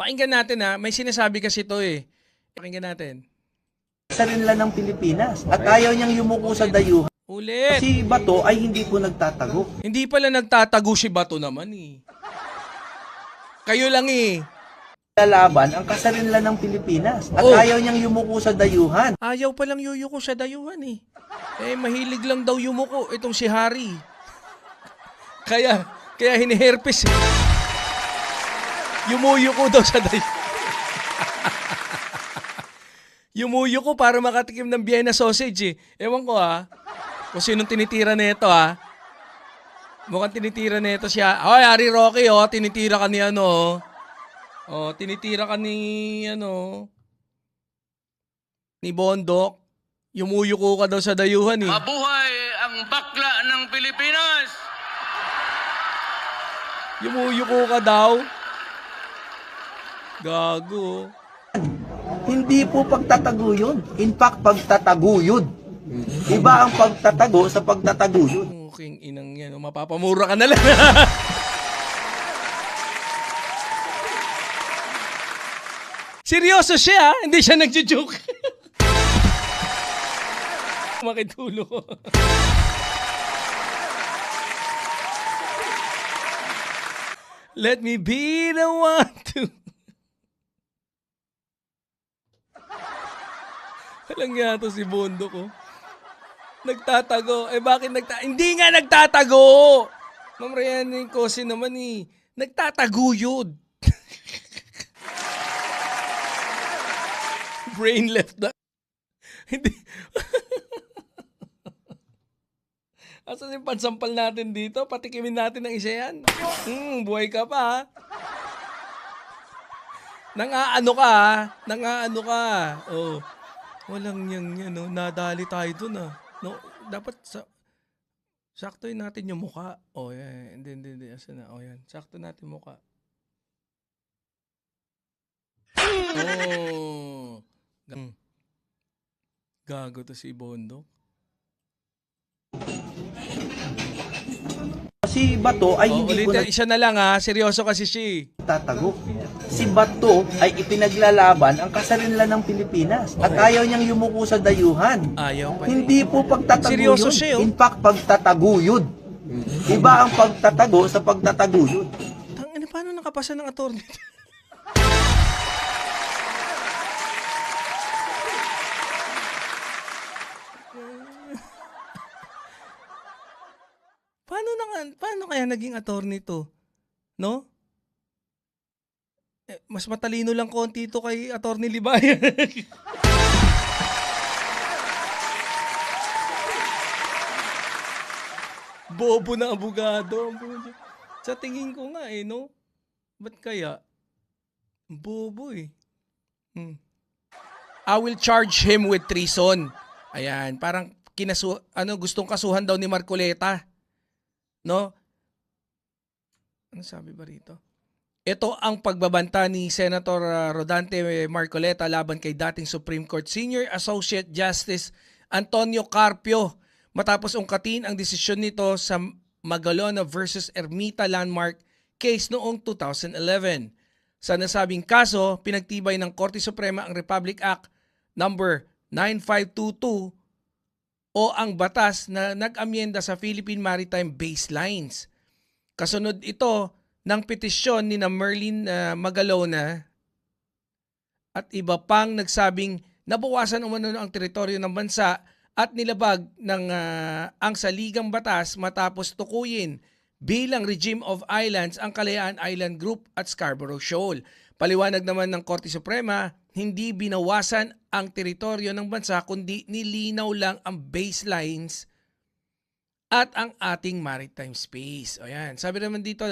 Pakinggan natin ha, may sinasabi kasi to eh. Pakinggan natin. Sa rin lang ng Pilipinas at ayaw niyang yumuko sa dayuhan. Ulit. Si Bato ay hindi po nagtatago. Hindi pala nagtatago si Bato naman eh. Kayo lang eh. Lalaban ang kasarinlan ng Pilipinas at Oh. ayaw niyang yumuko sa dayuhan. Ayaw palang yuyuko sa dayuhan eh. Eh, mahilig lang daw yumuko itong si Harry. Kaya hiniherpes eh. Yumuyuko daw sa dayuhan. Yumuyuko para makatikim ng Vienna sausage eh. Ewan ko ha. Kung sinong tinitira nito ha. Mukhang tinitira nito siya. Hoy, Harry Roque oh, tinitira ka ni ano. Oh, tinitira ka ni ano. Ni Bondok. Yumuyuko ka daw sa dayuhan eh. Mabuhay ang bakla ng Pilipinas! Yumuyuko ka daw. Gago. Hindi po pagtatago yun. In fact, pagtataguyod. Iba ang pagtatago sa pagtataguyod. Mukhang inang yan. Mapapamura ka na lang. Seryoso siya, hindi siya nagjo-joke. Makitulo ko. Let me be the one to... Walang nga to si Bondo ko. Nagtatago. Eh bakit Hindi nga nagtatago! Ma'am Ryan yung Kosi naman eh. Nagtataguyod. Brain left na. Hindi. Asan yung pansampal natin dito? Patikimin natin ng isa yan. Buhay ka pa ha. Nang-aano ka ha. Nang-aano ka. Oh. Walang yan, no? Nadali tayo dun ah. No, dapat saktoin natin yung muka. Oh, yan. Hindi. Asan na? Oh, yan. Sakto natin muka. Oh. Gago to si Bondo. Si Bato ay Oh, hindi po ulit, isa na lang ha. Seryoso kasi siya. nagtatago. Si Bato ay ipinaglalaban ang kasarinlan ng Pilipinas at ayaw niyang yumuko sa dayuhan. Ayaw pa. Hindi po pagtatago Seryoso yun. siya, oh. In fact, pagtataguyod. Iba ang pagtatago sa pagtataguyod. Tangina, paano nakapasa ng attorney? Paano kaya naging attorney to? No? Eh, mas matalino lang konti to kay attorney Libayan. Bobo na abogado. Sa tingin ko nga eh, no? Ba't kaya? Bobo eh. I will charge him with treason. Ayan, parang gustong kasuhan daw ni Marcoleta. No? Ano sabi ba rito? Ito ang pagbabanta ni Senator Rodante Marcoleta laban kay dating Supreme Court Senior Associate Justice Antonio Carpio matapos ungkatin ang desisyon nito sa Magalona versus Ermita landmark case noong 2011. Sa nasabing kaso, pinagtibay ng Korte Suprema ang Republic Act number 9522 o ang batas na nag-amyenda sa Philippine Maritime Baselines. Kasunod ito ng petisyon ni na Merlin Magalona at iba pang nagsabing nabawasan umano ang teritoryo ng bansa at nilabag ng ang saligang batas matapos tukuyin bilang regime of islands ang Kalayaan Island Group at Scarborough Shoal. Paliwanag naman ng Korte Suprema, hindi binawasan ang teritoryo ng bansa kundi nilinaw lang ang baselines at ang ating maritime space. O yan. Sabi naman dito,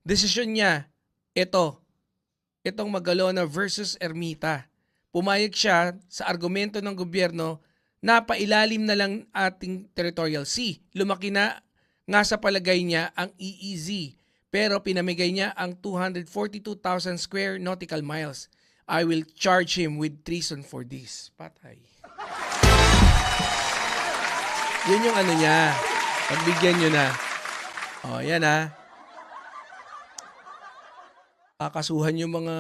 desisyon niya, itong Magalona versus Ermita. Pumayag siya sa argumento ng gobyerno na pailalim na lang ating territorial sea. Lumaki na nga sa palagay niya ang EEZ, pero pinamigay niya ang 242,000 square nautical miles. I will charge him with treason for this. Patay. Yun yung ano niya. Pagbigyan nyo na. O, yan ha. kakasuhan yung mga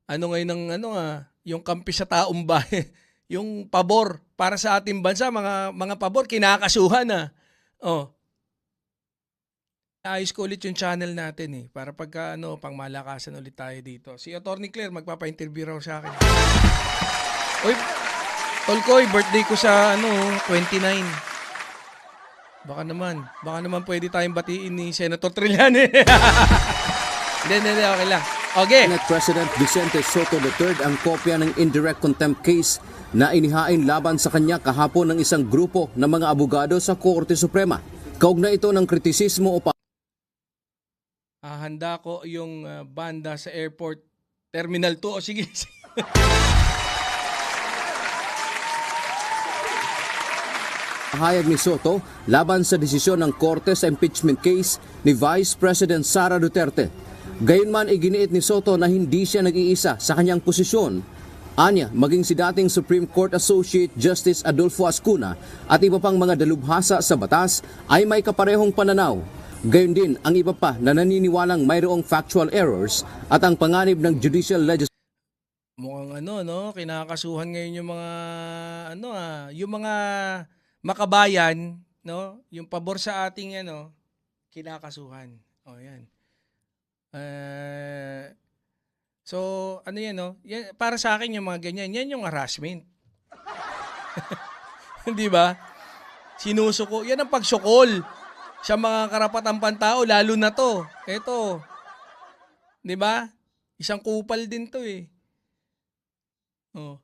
ano ngayon ng yung kampi sa taong bayan, yung pabor para sa ating bansa, mga pabor kinakasuhan na. Oh. Ayos ko ulit yung channel natin para pagka pang malakasan ulit tayo dito. Si Attorney Claire magpapa-interview raw sa akin. Oy, Tolkoy, birthday ko sa 29. Baka naman pwede tayong batiin ni Senator Trillanes. Hindi, okay lang. Okay. Senate President Vicente Soto III ang kopya ng indirect contempt case na inihain laban sa kanya kahapon ng isang grupo ng mga abogado sa Korte Suprema. Kaugnay ito ng kritisismo o Handa ko yung banda sa airport Terminal 2. O sige. pahayag ni Soto laban sa desisyon ng Korte sa impeachment case ni Vice President Sara Duterte. Gayunman iginiit ni Soto na hindi siya nag-iisa sa kanyang posisyon. Anya, maging si dating Supreme Court Associate Justice Adolfo Ascuna at iba pang mga dalubhasa sa batas ay may kaparehong pananaw. Gayon din ang iba pa na naniniwalang mayroong factual errors at ang panganib ng judicial legislation. Mukhang kinakasuhan ngayon yung mga yung mga makabayan, yung pabor sa ating kinakasuhan. Oh, yan. So, yan, para sa akin yung mga ganyan, yan yung harassment. Di ba? Sinusuko, yan ang pagsukol sa mga karapatang pantao, lalo na to. Ito. Di ba? Isang kupal din to Oh.